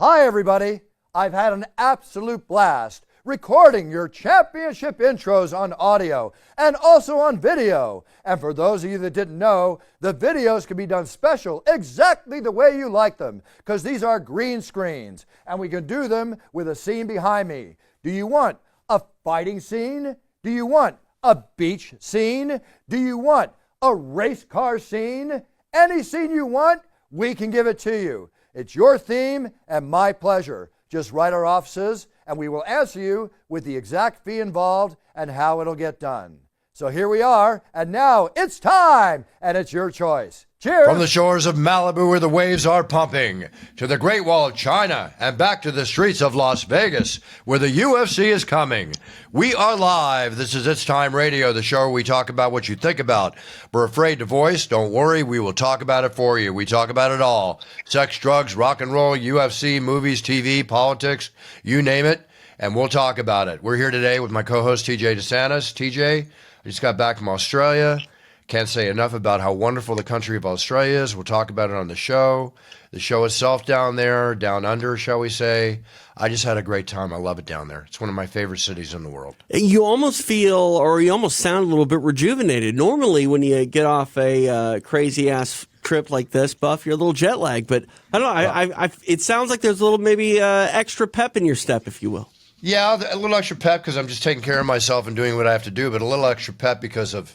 Hi, everybody. I've had an absolute blast recording your championship intros on audio and also on video. And for those of you that didn't know, the videos can be done special exactly the way you like them, because these are green screens and we can do them with a scene behind me. Do you want a fighting scene? Do you want a beach scene? Do you want a race car scene? Any scene you want, we can give it to you. It's your theme and my pleasure. Just write our offices and we will answer you with the exact fee involved and how it'll get done. So here we are, and now it's time, and it's your choice. Cheers! From the shores of Malibu where the waves are pumping, to the Great Wall of China, and back to the streets of Las Vegas where the UFC is coming. We are live. This is It's Time Radio, the show where we talk about what you think about. We're afraid to voice. Don't worry, we will talk about it for you. We talk about it all. Sex, drugs, rock and roll, UFC, movies, TV, politics, you name it, and we'll talk about it. We're here today with my co-host TJ DeSantis. TJ, I just got back from Australia. Can't say enough about how wonderful the country of Australia is. We'll talk about it on the show. The show itself down there, down under, shall we say. I just had a great time. I love it down there. It's one of my favorite cities in the world. You almost feel, or you almost sound a little bit rejuvenated. Normally, when you get off a crazy-ass trip like this, Buff, you're a little jet lagged. But I don't know. It sounds like there's a little maybe extra pep in your step, if you will. Yeah, a little extra pep because I'm just taking care of myself and doing what I have to do, but a little extra pep because of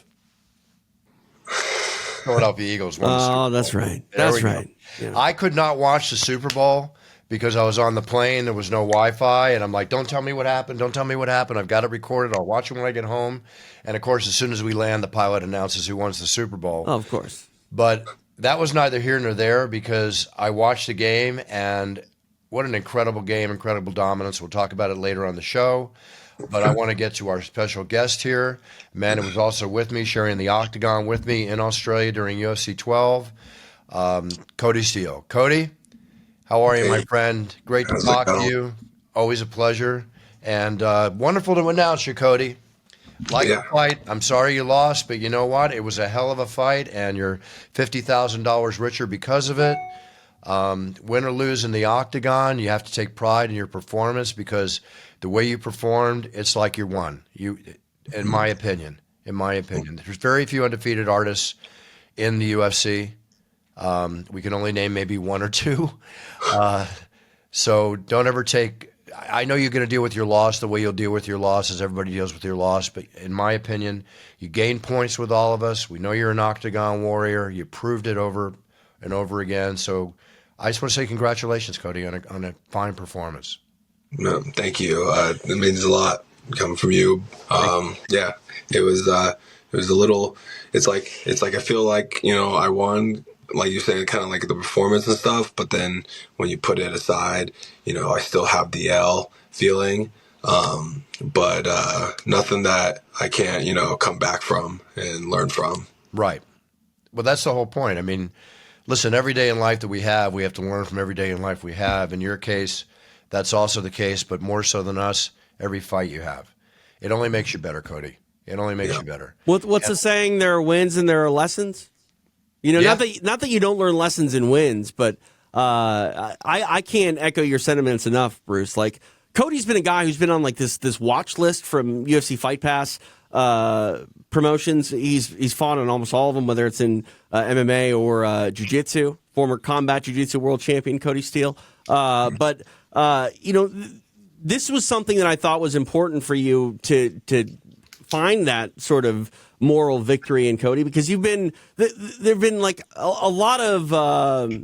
Philadelphia Eagles won the Super Bowl. Oh, that's right. There That's right. Yeah. I could not watch the Super Bowl because I was on the plane. There was no Wi-Fi, and I'm like, don't tell me what happened. Don't tell me what happened. I've got it recorded. I'll watch it when I get home. And, of course, as soon as we land, the pilot announces who wins the Super Bowl. Oh, of course. But that was neither here nor there because I watched the game, and what an incredible game, incredible dominance. We'll talk about it later on the show. But I want to get to our special guest here. Man, who was also with me, sharing the octagon with me in Australia during UFC 12, Kody Steele. Cody, how are you, my friend? Great to talk to you. Always a pleasure. And wonderful to announce you, Cody. The fight. I'm sorry you lost, but you know what? It was a hell of a fight, and you're $50,000 richer because of it. Win or lose in the octagon, you have to take pride in your performance because the way you performed, it's like you won. In my opinion, there's very few undefeated artists in the UFC. We can only name maybe one or two. So don't ever take. I know you're going to deal with your loss the way you'll deal with your loss as everybody deals with your loss. But in my opinion, you gained points with all of us. We know you're an octagon warrior. You proved it over and over again. So I just want to say congratulations, Cody, on a fine performance. No, thank you. It means a lot coming from you. Yeah, it was a little. It's like I feel like I won, like you said, kind of like the performance and stuff. But then when you put it aside, I still have the L feeling. But nothing that I can't come back from and learn from. Right. Well, that's the whole point. I mean, listen, every day in life that we have to learn from every day in life we have. In your case, that's also the case, but more so than us, every fight you have. It only makes you better, Cody. It only makes you better. What's the saying? There are wins and there are lessons. Not that you don't learn lessons in wins, but I can't echo your sentiments enough, Bruce. Like, Cody's been a guy who's been on like this watch list from UFC Fight Pass promotions. He's fought on almost all of them, whether it's in MMA or Jiu-Jitsu. Former combat Jiu-Jitsu world champion Kody Steele. But this was something that I thought was important for you to find that sort of moral victory in Cody, because there've been like a lot of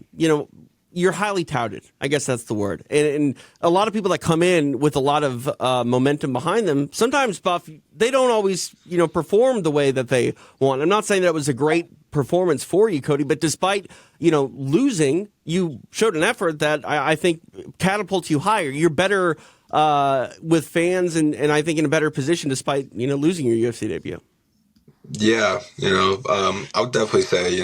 you're highly touted. I guess that's the word. And a lot of people that come in with a lot of momentum behind them, sometimes, Buff, they don't always, perform the way that they want. I'm not saying that it was a great performance for you, Cody, but despite, losing, you showed an effort that I think catapults you higher. You're better with fans and I think in a better position despite, losing your UFC debut. Yeah, I would definitely say,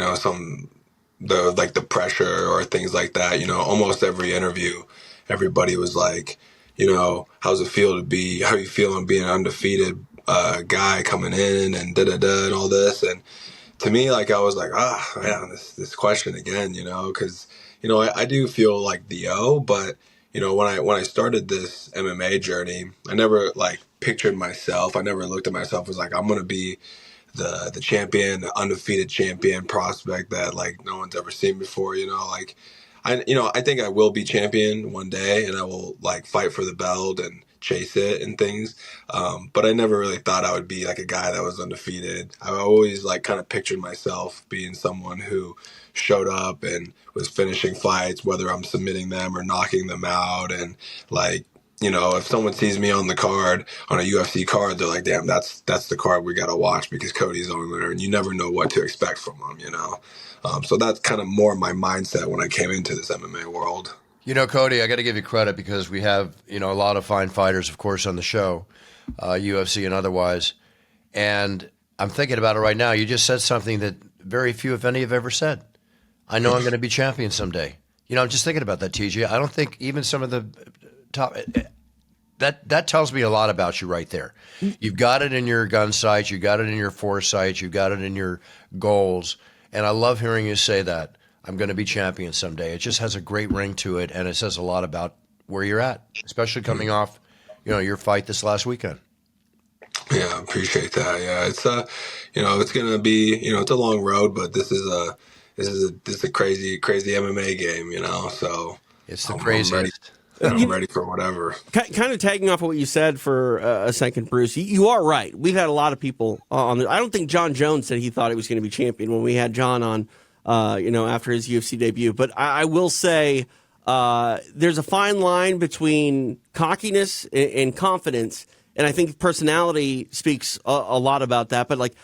the pressure or things like that, almost every interview, everybody was like, how's it feel to be, how you feeling being an undefeated guy coming in and and all this. And to me, like, I was like, man, this question again, because, I do feel like the O, but, when I started this MMA journey, I never like pictured myself. I never looked at myself as like I'm gonna be the champion, the undefeated champion prospect that like no one's ever seen before. Like I think I will be champion one day, and I will like fight for the belt and chase it and things. But I never really thought I would be like a guy that was undefeated. I always like kind of pictured myself being someone who showed up and was finishing fights, whether I'm submitting them or knocking them out. And like, if someone sees me on the card, on a UFC card, they're like, damn, that's the card we got to watch because Cody's on there, and you never know what to expect from him. So that's kind of more my mindset when I came into this MMA world. Cody, I got to give you credit because we have, a lot of fine fighters, of course, on the show, UFC and otherwise. And I'm thinking about it right now. You just said something that very few, if any, have ever said. I know I'm going to be champion someday. I'm just thinking about that, TJ. I don't think even some of the top that tells me a lot about you right there. You've got it in your gun sights, you got it in your foresight, you got it in your goals, and I love hearing you say that. I'm going to be champion someday. It just has a great ring to it, and it says a lot about where you're at, especially coming off, your fight this last weekend. Yeah, I appreciate that. Yeah, it's it's going to be, it's a long road, but this is a crazy MMA game, So it's the craziest. I'm ready for whatever. Kind of tagging off of what you said for a second, Bruce. You are right. We've had a lot of people on there. I don't think John Jones said he thought he was going to be champion when we had John on, after his UFC debut. But I will say there's a fine line between cockiness and confidence, and I think personality speaks a lot about that. But like,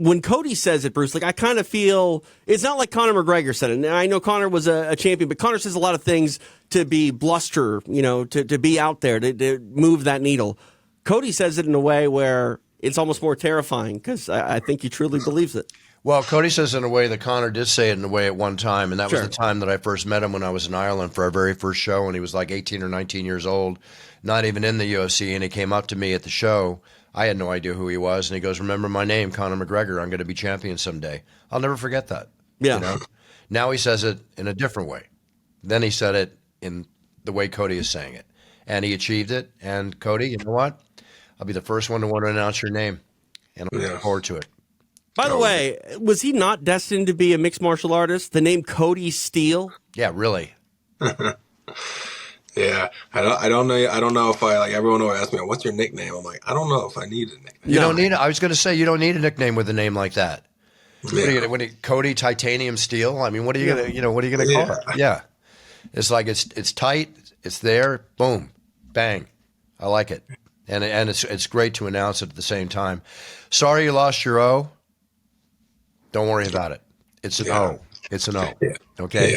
when Cody says it, Bruce, like I kind of feel it's not like Conor McGregor said it. And I know Conor was a champion, but Conor says a lot of things to be bluster, to be out there, to move that needle. Cody says it in a way where it's almost more terrifying because I think he truly believes it. Well, Cody says it in a way that Conor did say it in a way at one time, and that was the time that I first met him when I was in Ireland for our very first show, and he was like 18 or 19 years old, not even in the UFC, and he came up to me at the show. I had no idea who he was, and he goes, "Remember my name, Conor McGregor. I'm going to be champion someday." I'll never forget that. Yeah. Now he says it in a different way. Then he said it in the way Cody is saying it, and he achieved it. And Cody, you know what? I'll be the first one to want to announce your name, and I'm looking forward to it. By the way, was he not destined to be a mixed martial artist? The name Kody Steele? Yeah, really. Yeah, I don't know. I don't know if I like. Everyone always asks me, "What's your nickname?" I'm like, I don't know if I need a nickname. You don't need it. I was going to say you don't need a nickname with a name like that. Yeah. Cody Titanium Steel? I mean, what are you gonna what are you gonna call it? Yeah, it's like it's tight. It's there. Boom, bang. I like it, and it's great to announce it at the same time. Sorry you lost your O. Don't worry about it. It's an O. It's an O. Yeah. Okay.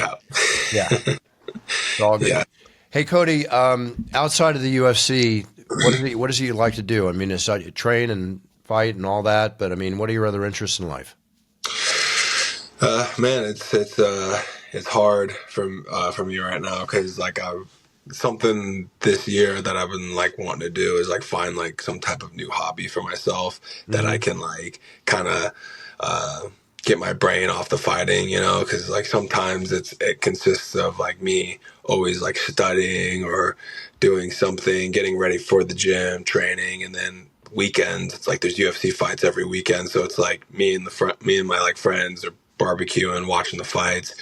Yeah. It's all good. Yeah. Hey, Cody, outside of the UFC, what does he like to do? I mean, aside train and fight and all that, but I mean, what are your other interests in life? Man, it's hard for me right now because like something this year that I've been like wanting to do is like find like some type of new hobby for myself that I can like kind of get my brain off the fighting, because like sometimes it consists of like me always like studying or doing something, getting ready for the gym, training, and then weekends it's like there's UFC fights every weekend, so it's like me and my like friends are barbecuing, watching the fights.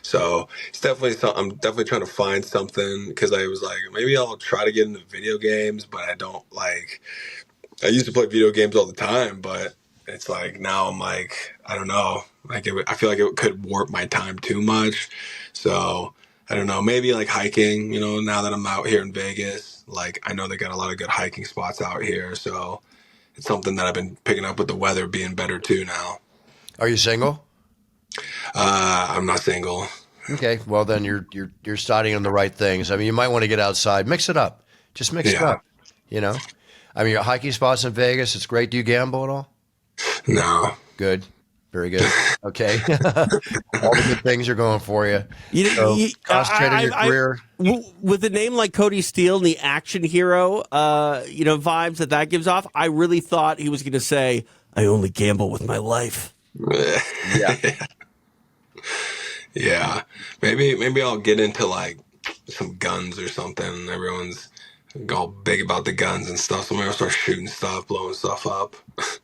So it's definitely I'm definitely trying to find something because I was like maybe I'll try to get into video games, but I used to play video games all the time, but it's like now I'm like, I don't know, like I feel like it could warp my time too much. So I don't know, maybe like hiking, now that I'm out here in Vegas, like I know they got a lot of good hiking spots out here. So it's something that I've been picking up with the weather being better too now. Are you single? I'm not single. Okay, well then you're starting on the right things. I mean, you might want to get outside, mix it up, just mix it up. I mean, your hiking spots in Vegas, it's great. Do you gamble at all? No. Good. Very good. Okay. All the good things are going for you. Concentrate on your career. With a name like Kody Steele and the action hero, vibes that gives off, I really thought he was going to say, "I only gamble with my life." Yeah. Yeah. Maybe I'll get into like some guns or something. Everyone's all big about the guns and stuff. So I'm gonna start shooting stuff, blowing stuff up.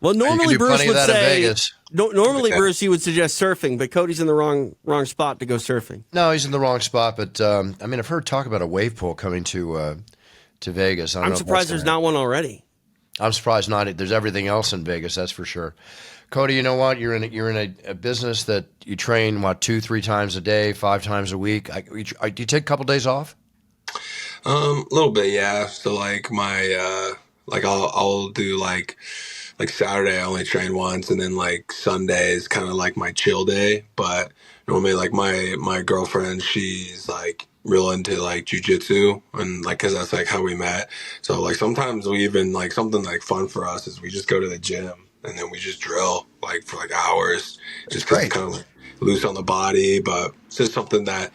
Well, You can normally do Bruce plenty of would that in say. Vegas. Normally, Yeah. Bruce, you would suggest surfing, but Cody's in the wrong spot to go surfing. No, he's in the wrong spot. But I mean, I've heard talk about a wave pool coming to Vegas. I don't I'm know if surprised that's there's gonna not one already. I'm surprised not. There's everything else in Vegas, that's for sure. Cody, you know what? You're in a business that you train 2-3 times a day, 5 times a week. Do you take a couple days off? A little bit, yeah. So like like I'll do like Saturday I only train once, and then like Sunday is kind of like my chill day. But normally like my girlfriend, she's like real into like jujitsu, and like because that's like how we met. So like sometimes we even like something like fun for us is we just go to the gym and then we just drill like for like hours, just because Great. it's kind of like loose on the body, but it's just something that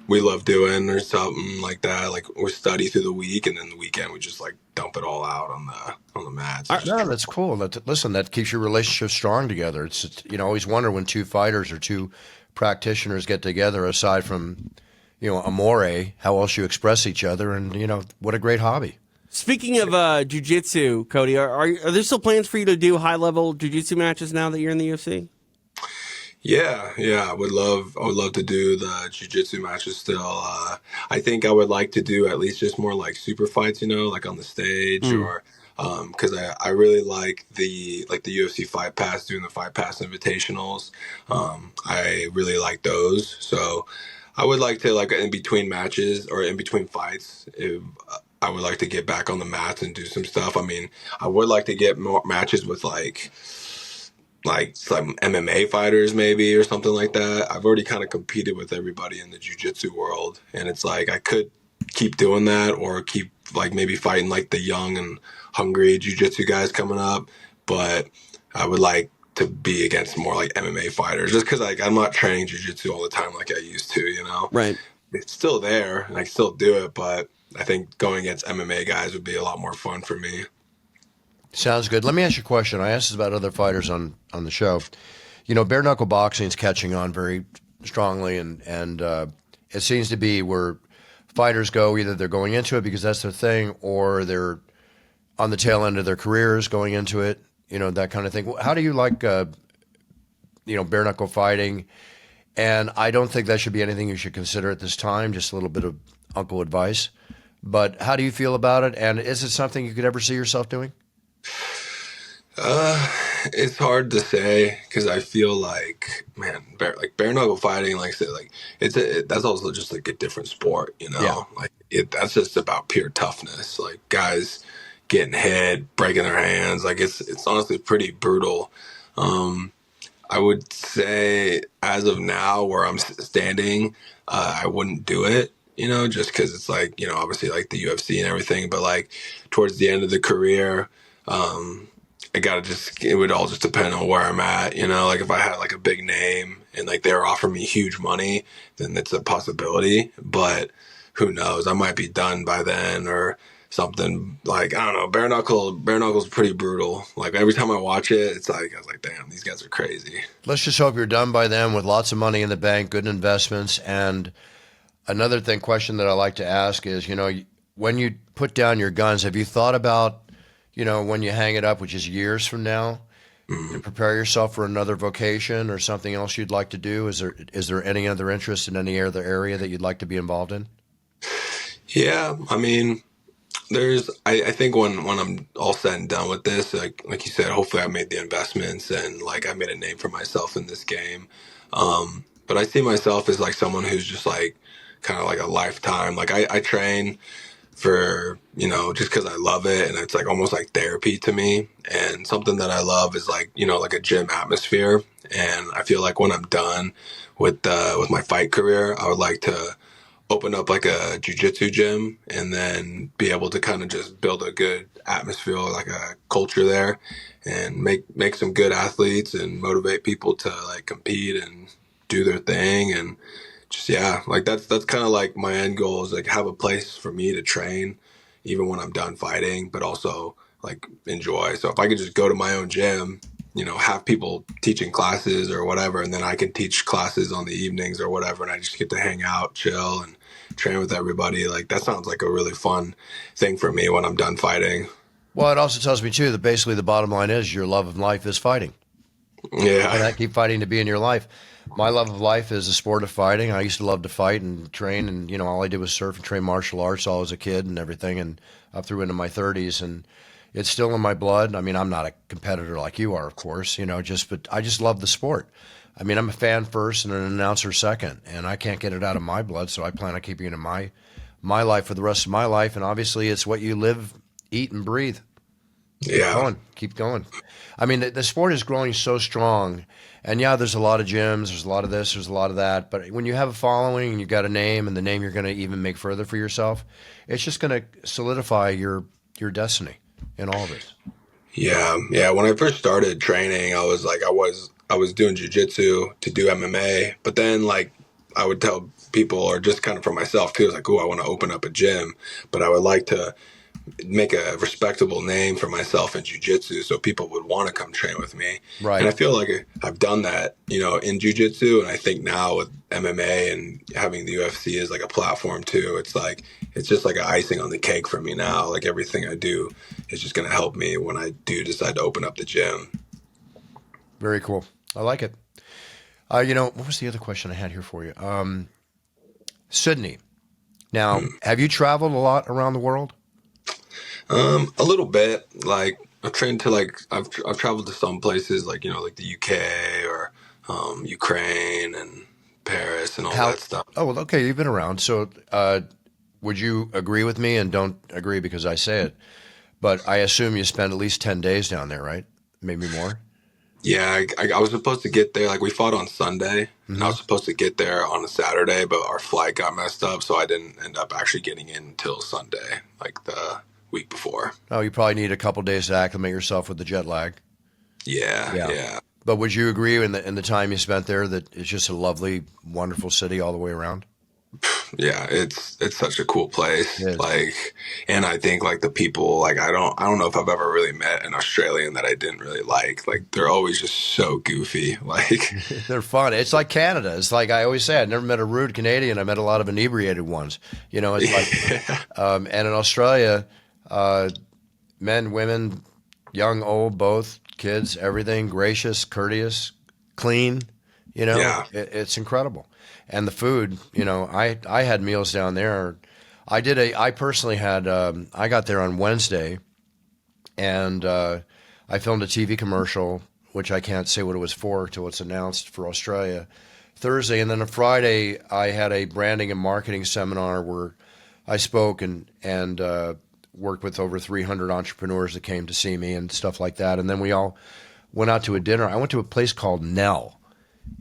we love doing or something like that. Like we study through the week, and then the weekend we just like dump it all out on the mats. And just No, drill. that's cool. Listen, that keeps your relationship strong together. Always wonder when two fighters or two practitioners get together, aside from, amore, how else you express each other, and what a great hobby. Speaking of jiu-jitsu, Cody, are there still plans for you to do high-level jiu-jitsu matches now that you're in the UFC? Yeah, I would love to do the jiu-jitsu matches still. I think I would like to do at least just more like super fights, like on the stage, or because I really like the UFC Fight Pass, doing the Fight Pass Invitationals. I really like those, so I would like to, like, in between matches or in between fights, if I would like to get back on the mats and do some stuff. I mean, I would like to get more matches with like some MMA fighters maybe or something like that. I've already kind of competed with everybody in the jiu-jitsu world, and it's like I could keep doing that or keep like maybe fighting like the young and hungry jiu-jitsu guys coming up, but I would like to be against more like MMA fighters, just because like I'm not training jiu-jitsu all the time like I used to. Right. It's still there and I still do it, but I think going against MMA guys would be a lot more fun for me. Sounds good. Let me ask you a question. I asked this about other fighters on the show. Bare knuckle boxing is catching on very strongly, and it seems to be where fighters go, either they're going into it because that's their thing, or they're on the tail end of their careers going into it, that kind of thing. How do you like, bare knuckle fighting? And I don't think that should be anything you should consider at this time, just a little bit of uncle advice. But how do you feel about it? And is it something you could ever see yourself doing? It's hard to say because I feel like, man, bare knuckle fighting, like I said, like that's also just like a different sport, Yeah. Like that's just about pure toughness. Like guys getting hit, breaking their hands, like it's honestly pretty brutal. I would say as of now, where I'm standing, I wouldn't do it. Just because it's like, obviously like the UFC and everything, but like towards the end of the career, it would all just depend on where I'm at, like if I had like a big name and like they were offering me huge money, then it's a possibility, but who knows? I might be done by then or something. Like, I don't know. Bare knuckle's pretty brutal. Like every time I watch it, it's like, I was like, damn, these guys are crazy. Let's just hope you're done by then with lots of money in the bank, good investments. And another question that I like to ask is, when you put down your guns, have you thought about, when you hang it up, which is years from now, to prepare yourself for another vocation or something else you'd like to do? Is there any other interest in any other area that you'd like to be involved in? Yeah, I mean, I think when I'm all said and done with this, like you said, hopefully I made the investments and like I made a name for myself in this game. But I see myself as like someone who's just like kind of like a lifetime. Like I train for, just because I love it, and it's like almost like therapy to me. And something that I love is like, like a gym atmosphere. And I feel like when I'm done with my fight career, I would like to open up like a jiu-jitsu gym and then be able to kind of just build a good atmosphere, like a culture there, and make some good athletes and motivate people to like compete and do their thing. And just, yeah, like that's kind of like my end goal, is like have a place for me to train even when I'm done fighting, but also like enjoy. So if I could just go to my own gym, have people teaching classes or whatever, and then I can teach classes on the evenings or whatever, and I just get to hang out, chill, and train with everybody. Like that sounds like a really fun thing for me when I'm done fighting. Well, it also tells me too that basically the bottom line is your love of life is fighting. Yeah. And I keep fighting to be in your life. My love of life is the sport of fighting. I used to love to fight and train, and all I did was surf and train martial arts all as a kid and everything, and up through into my 30s, and it's still in my blood. I mean, I'm not a competitor like you are, of course, but I just love the sport. I mean, I'm a fan first and an announcer second, and I can't get it out of my blood, so I plan on keeping it in my life for the rest of my life, and obviously it's what you live, eat, and breathe. Yeah. Keep going. I mean, the sport is growing so strong, and yeah, there's a lot of gyms, there's a lot of this, there's a lot of that, but when you have a following and you've got a name and the name you're going to even make further for yourself, it's just going to solidify your destiny in all of this. Yeah. Yeah. When I first started training, I was like, I was doing jiu-jitsu to do MMA, but then like I would tell people, or just kind of for myself too, I was like, oh, I want to open up a gym, but I would like to make a respectable name for myself in jiu-jitsu so people would want to come train with me. Right. And I feel like I've done that, in jiu-jitsu. And I think now with MMA and having the UFC as like a platform too, it's just like an icing on the cake for me now. Like everything I do is just going to help me when I do decide to open up the gym. Very cool. I like it. What was the other question I had here for you? Sydney. Now, have you traveled a lot around the world? A little bit. Like I've trained to I've traveled to some places like like the UK or Ukraine and Paris and all that stuff. Oh, well, okay, you've been around. So, would you agree with me? And don't agree because I say it, but I assume you spent at least 10 days down there, right? Maybe more. Yeah, I was supposed to get there. Like we fought on Sunday, and I was supposed to get there on a Saturday, but our flight got messed up, so I didn't end up actually getting in until Sunday, like the week before. Oh, you probably need a couple days to acclimate yourself with the jet lag. Yeah. But would you agree in the time you spent there that it's just a lovely, wonderful city all the way around? Yeah, it's such a cool place. It is. Like, and I think like the people, like I don't know if I've ever really met an Australian that I didn't really like. Like they're always just so goofy. Like They're fun. It's like Canada. It's like I always say, I've never met a rude Canadian. I met a lot of inebriated ones. It's like, and in Australia, men, women, young, old, both, kids, everything, gracious, courteous, clean. Yeah. It's incredible. And the food, I had meals down there. I personally had, I got there on Wednesday and I filmed a TV commercial, which I can't say what it was for till it's announced for Australia Thursday. And then on Friday, I had a branding and marketing seminar where I spoke and worked with over 300 entrepreneurs that came to see me and stuff like that. And then we all went out to a dinner. I went to a place called Nell.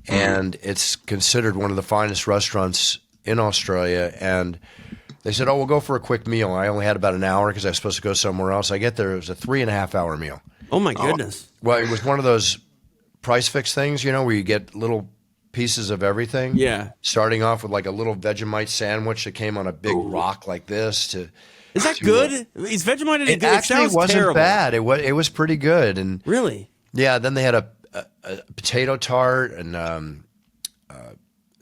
And it's considered one of the finest restaurants in Australia. And they said, oh, we'll go for a quick meal. I only had about an hour because I was supposed to go somewhere else. I get there, it was a 3.5 hour meal. Oh, my goodness. Well, it was one of those price fix things, where you get little pieces of everything. Yeah. Starting off with like a little Vegemite sandwich that came on a big rock like this. Is that good? Is Vegemite It good? actually It wasn't terrible. bad. It was pretty good. And Really? yeah, then they had a potato tart and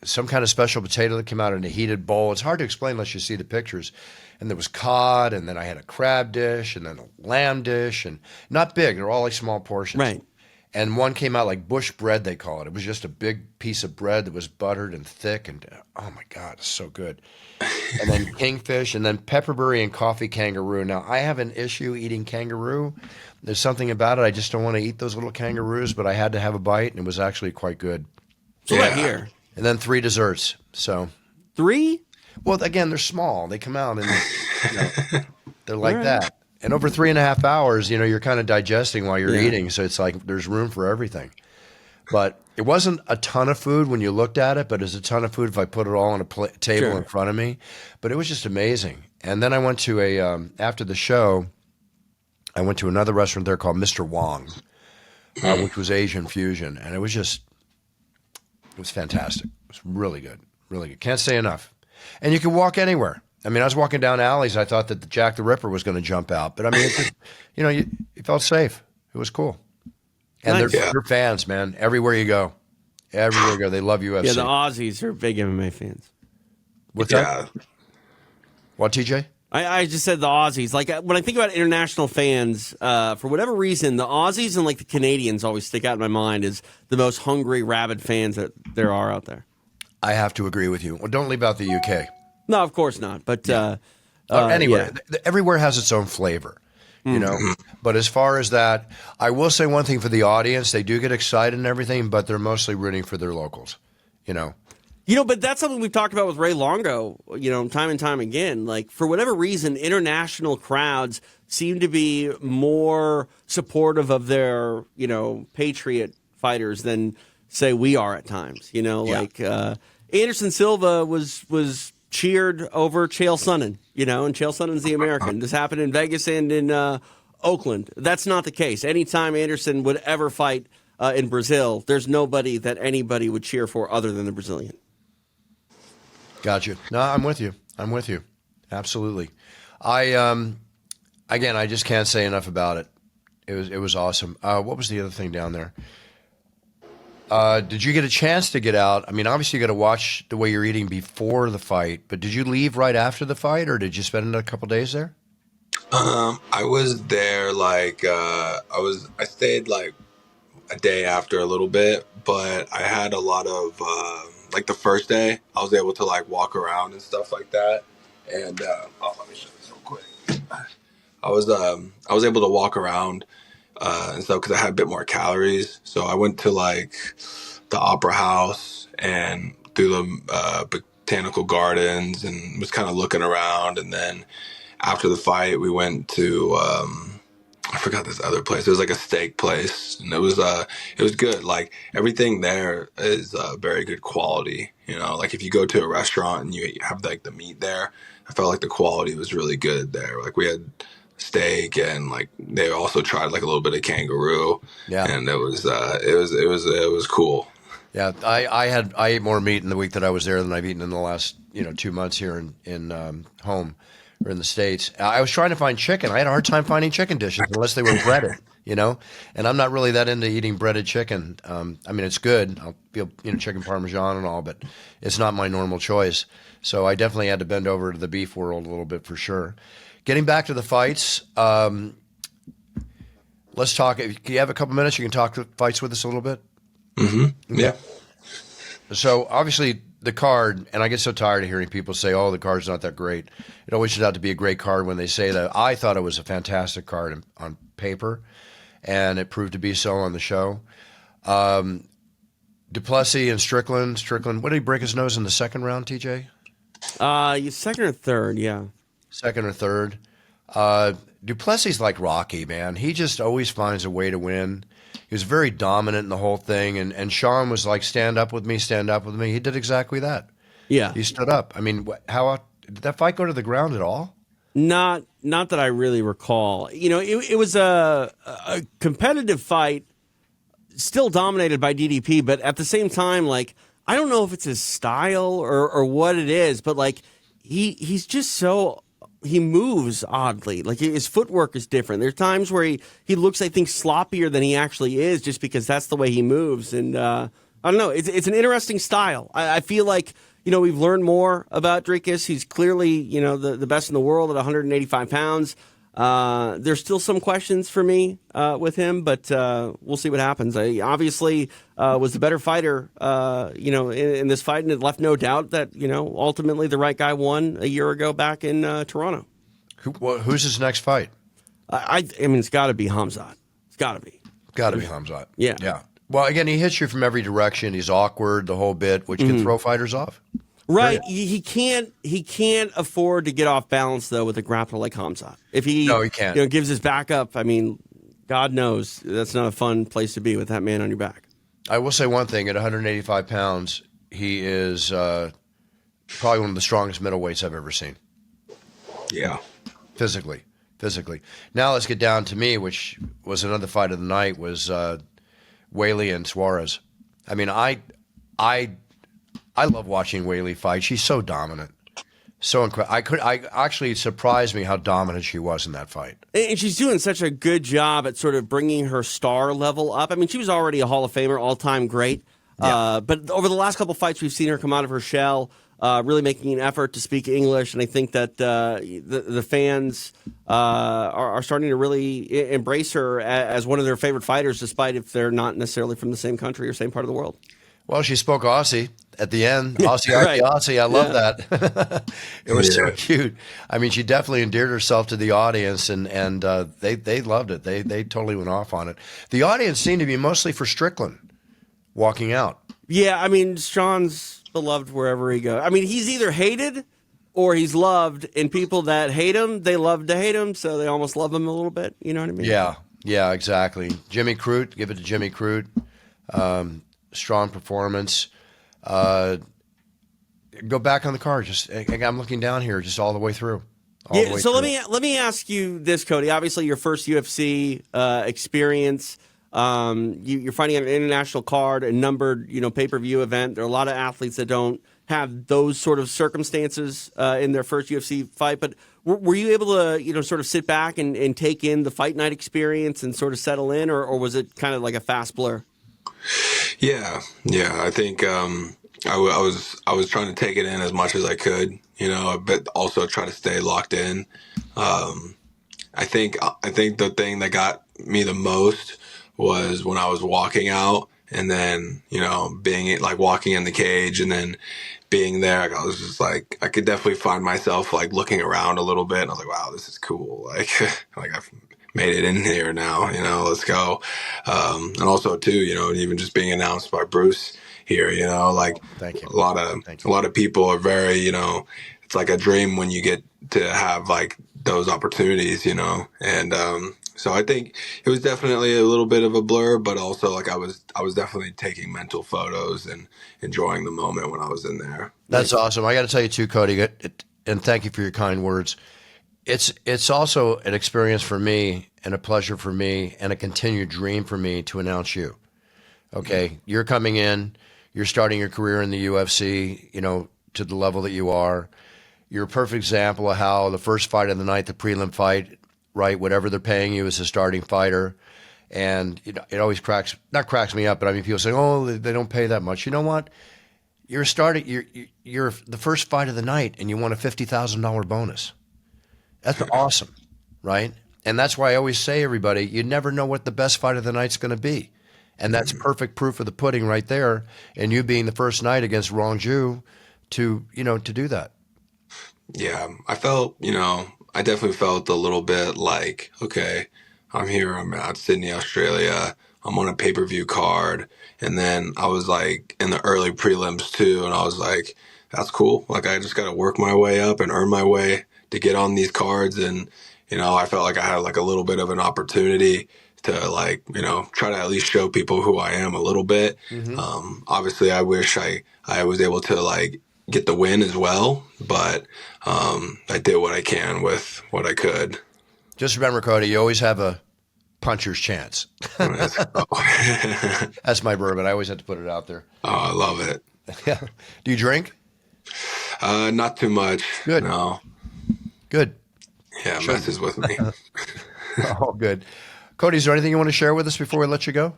some kind of special potato that came out in a heated bowl. It's hard to explain unless you see the pictures. And there was cod, and then I had a crab dish, and then a lamb dish, and not big. They're all like small portions. Right. And one came out like bush bread, they call it. It was just a big piece of bread that was buttered and thick, and oh my God, it's so good. And then kingfish, and then pepperberry and coffee kangaroo. Now, I have an issue eating kangaroo. There's something about it. I just don't want to eat those little kangaroos, but I had to have a bite, and it was actually quite good. So right here. And then 3 desserts. So 3? Well, again, they're small. They come out and they're like that. And over 3.5 hours, you know, you're kind of digesting while you're eating. So it's like there's room for everything. But it wasn't a ton of food when you looked at it, but it's a ton of food if I put it all on a table in front of me. But it was just amazing. And then I went to after the show, I went to another restaurant there called Mr. Wong, which was Asian fusion. And it was fantastic. It was really good. Really good. Can't say enough. And you can walk anywhere. I mean, I was walking down alleys. I thought that the Jack the Ripper was going to jump out. But I mean, you felt safe. It was cool. And they're fans, man. Everywhere you go. Everywhere you go. They love UFC. Yeah, the Aussies are big MMA fans. What's that? What, TJ? I just said the Aussies. Like when I think about international fans, for whatever reason, the Aussies and like the Canadians always stick out in my mind as the most hungry, rabid fans that there are out there. I have to agree with you. Well, don't leave out the UK. No, of course not. But Anyway, yeah. everywhere has its own flavor, you know. But as far as that, I will say one thing for the audience: they do get excited and everything, but they're mostly rooting for their locals, you know. But that's something we've talked about with Ray Longo, time and time again. Like, for whatever reason, international crowds seem to be more supportive of their, Patriot fighters than, say, we are at times. Like Anderson Silva was cheered over Chael Sonnen, and Chael Sonnen's the American. This happened in Vegas and in Oakland. That's not the case. Anytime Anderson would ever fight in Brazil, there's nobody that anybody would cheer for other than the Brazilian. Gotcha. No, I'm with you. Absolutely. I just can't say enough about it. It was awesome. What was the other thing down there? Did you get a chance to get out? I mean, obviously you got to watch the way you're eating before the fight, but did you leave right after the fight, or did you spend a couple days there? I was there I stayed like a day after a little bit, but I had a lot of like the first day I was able to like walk around and stuff like that. And let me show this real quick. I was able to walk around and stuff because I had a bit more calories. So I went to like the Opera House and through the botanical gardens and was kind of looking around. And then after the fight, we went to I forgot this other place. It was like a steak place, and it was good. Like everything there is very good quality. Like if you go to a restaurant and you have like the meat there, I felt like the quality was really good there. Like we had steak, and like they also tried like a little bit of kangaroo. Yeah, and it was cool. Yeah, I ate more meat in the week that I was there than I've eaten in the last 2 months here in home. Or in the States. I was trying to find chicken. I had a hard time finding chicken dishes unless they were breaded, and I'm not really that into eating breaded chicken. I mean, it's good. I'll feel, chicken Parmesan and all, but it's not my normal choice. So I definitely had to bend over to the beef world a little bit for sure. Getting back to the fights, let's talk. If you have a couple minutes, you can talk fights with us a little bit. Mm-hmm. Yeah. So obviously the card, and I get so tired of hearing people say, "Oh, the card's not that great." It always turns out to be a great card when they say that. I thought it was a fantastic card on paper, and it proved to be so on the show. Duplessis and Strickland. What did he break his nose in the second round, TJ? Second or third, yeah. Second or third. Duplessis like Rocky, man. He just always finds a way to win. He was very dominant in the whole thing, and Sean was like, stand up with me. He did exactly that. Yeah. He stood up. I mean, did that fight go to the ground at all? Not that I really recall. It was a competitive fight, still dominated by DDP, but at the same time, like, I don't know if it's his style or what it is, but like he's just so... He moves oddly. Like his footwork is different. There's times where he looks, I think, sloppier than he actually is, just because that's the way he moves. And I don't know. It's an interesting style. I feel like we've learned more about Dricus. He's clearly the best in the world at 185 pounds. There's still some questions for me with him, but we'll see what happens. He obviously was the better fighter, in this fight, and it left no doubt that ultimately the right guy won a year ago back in Toronto. Who's his next fight? I mean, it's got to be Hamzat. It's got to be. Got to be Hamzat. Yeah. Yeah. Well, again, he hits you from every direction. He's awkward, the whole bit, which can throw fighters off. Right, he can't afford to get off balance though with a grappler like Hamzat. If he can't. Gives his back up, I mean, God knows that's not a fun place to be with that man on your back. I will say one thing: at 185 pounds, he is probably one of the strongest middleweights I've ever seen. Yeah, physically. Now let's get down to me, which was another fight of the night. Was Weili and Suarez. I mean, I love watching Weili fight. She's so dominant, so incredible. I actually surprised me how dominant she was in that fight. And she's doing such a good job at sort of bringing her star level up. I mean, she was already a Hall of Famer, all-time great. Yeah. But over the last couple fights, we've seen her come out of her shell. really making an effort to speak English, and I think that the fans are starting to really embrace her as one of their favorite fighters, despite if they're not necessarily from the same country or same part of the world. Well, she spoke Aussie at the end. Aussie, Right. Aussie. I love Yeah. that. It was so cute. I mean, she definitely endeared herself to the audience, and they loved it. They totally went off on it. The audience seemed to be mostly for Strickland walking out. Yeah, I mean, Sean's beloved wherever he goes. I mean, he's either hated or he's loved, and people that hate him, they love to hate him, so they almost love him a little bit. You know what I mean? Yeah, exactly. Jimmy Crute, give it to Jimmy Crute. Strong performance. Go back on the card. I'm looking down here, just all the way through. So let me ask you this, Cody. Obviously, your first UFC experience. You're fighting on an international card, a numbered, pay-per-view event. There are a lot of athletes that don't have those sort of circumstances in their first UFC fight. But were you able to, sort of sit back and take in the fight night experience and sort of settle in, or was it kind of like a fast blur? Yeah. I think I was trying to take it in as much as I could, but also try to stay locked in. I think the thing that got me the most was when I was walking out, and then being like walking in the cage, and then being there. I was just like, I could definitely find myself like looking around a little bit, and I was like, wow, this is cool. Like I've made it in here now, let's go. And also too, even just being announced by Bruce here, Thank you. a lot of people are very, it's like a dream when you get to have like those opportunities, and, so I think it was definitely a little bit of a blur, but also like I was definitely taking mental photos and enjoying the moment when I was in there. That's awesome. I got to tell you too, Cody, and thank you for your kind words. It's also an experience for me and a pleasure for me and a continued dream for me to announce you. Okay, you're coming in, you're starting your career in the UFC, to the level that you are. You're a perfect example of how the first fight of the night, the prelim fight, right, whatever they're paying you as a starting fighter. And it always not cracks me up, but I mean, people say, oh, they don't pay that much. You know what? You're the first fight of the night and you won a $50,000 bonus. That's awesome, right? And that's why I always say, everybody, you never know what the best fight of the night's going to be. And that's perfect proof of the pudding right there. And you being the first night against Rong Ju to do that. Yeah, I felt, I definitely felt a little bit like, okay, I'm here, I'm at Sydney, Australia, I'm on a pay-per-view card. And then I was like in the early prelims too. And I was like, that's cool. Like I just got to work my way up and earn my way to get on these cards. And, I felt like I had like a little bit of an opportunity to like, try to at least show people who I am a little bit. Mm-hmm. Obviously I wish I was able to like get the win as well, but I did what I can with what I could. Just remember, Cody, you always have a puncher's chance. That's my bourbon. I always have to put it out there. Oh, I love it. Yeah. Do you drink? Not too much. Good. No. Good. Yeah, messes with me. Oh, good. Cody, is there anything you want to share with us before we let you go?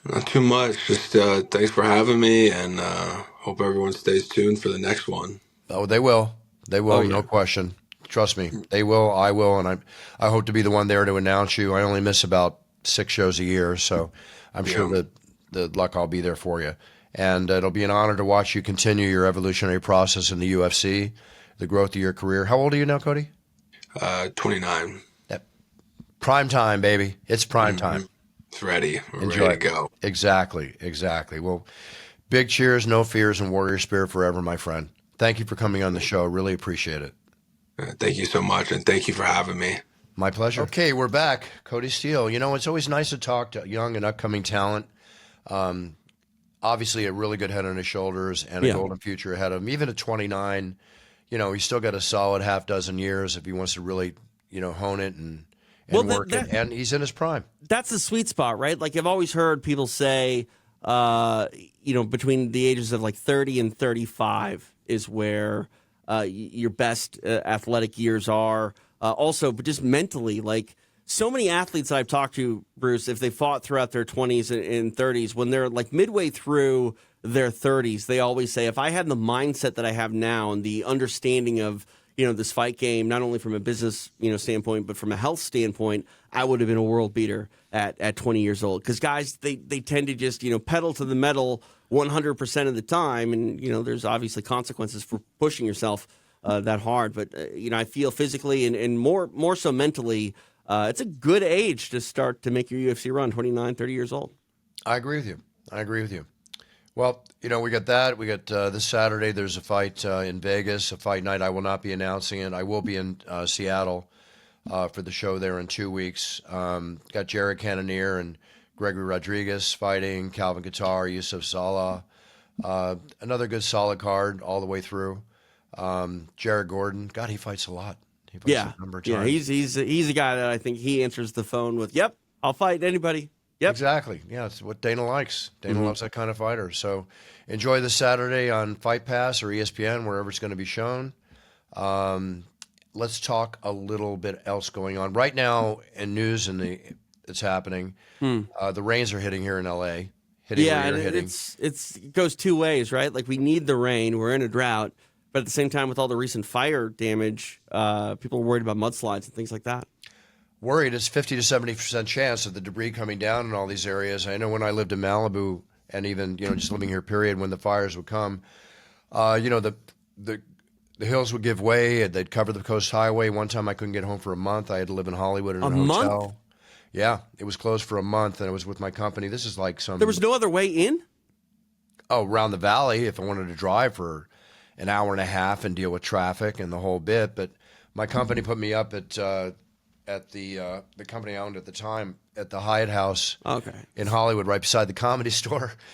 Not too much. Just thanks for having me, and hope everyone stays tuned for the next one. Oh, they will. They will, yeah. No question. Trust me. They will, I will, and I hope to be the one there to announce you. I only miss about 6 shows a year, so I'm sure that the luck I'll be there for you. And it'll be an honor to watch you continue your evolutionary process in the UFC, the growth of your career. How old are you now, Cody? 29. Yep. Prime time, baby. It's prime time. It's ready. We're Enjoy ready to go. Exactly. Well, big cheers, no fears, and warrior spirit forever, my friend. Thank you for coming on the show. Really appreciate it. Thank you so much, and thank you for having me. My pleasure. Okay, we're back. Cody Steele. It's always nice to talk to young and upcoming talent. Obviously, a really good head on his shoulders and a golden future ahead of him. Even at 29, he's still got a solid half dozen years if he wants to really, hone it and work it. And he's in his prime. That's the sweet spot, right? Like I've always heard people say, between the ages of like 30 and 35 is where your best athletic years are. Also, but just mentally, like so many athletes that I've talked to, Bruce, if they fought throughout their 20s and 30s, when they're like midway through their 30s, they always say, if I had the mindset that I have now and the understanding of, this fight game, not only from a business, standpoint, but from a health standpoint, I would have been a world beater at 20 years old. Because guys, they tend to just, pedal to the metal 100% of the time. And, there's obviously consequences for pushing yourself that hard. But, I feel physically and more so mentally, it's a good age to start to make your UFC run, 29, 30 years old. I agree with you. Well, we got that. We got this Saturday, there's a fight in Vegas, a fight night. I will not be announcing it. I will be in Seattle for the show there in 2 weeks. Got Jared Cannonier and Gregory Rodriguez fighting, Calvin Kattar, Yusuf Salah. Another good solid card all the way through. Jared Gordon, God, he fights a lot. He fights a number of times. He's a guy that I think he answers the phone with, yep, I'll fight anybody. Yep. Exactly. Yeah, it's what Dana likes. Dana loves that kind of fighter. So enjoy this Saturday on Fight Pass or ESPN, wherever it's going to be shown. Let's talk a little bit else going on. Right now in news it's happening, the rains are hitting here in L.A. It goes two ways, right? Like we need the rain. We're in a drought. But at the same time, with all the recent fire damage, people are worried about mudslides and things like that. Worried, it's 50 to 70% chance of the debris coming down in all these areas. I know when I lived in Malibu and even, just living here, period, when the fires would come, the hills would give way. They'd cover the coast highway. One time I couldn't get home for a month. I had to live in Hollywood in a hotel. Month? Yeah, it was closed for a month, and I was with my company. This is like some... There was no other way in? Oh, around the valley if I wanted to drive for an hour and a half and deal with traffic and the whole bit. But my company put me up at the company I owned at the time at the Hyatt House in Hollywood, right beside the Comedy Store.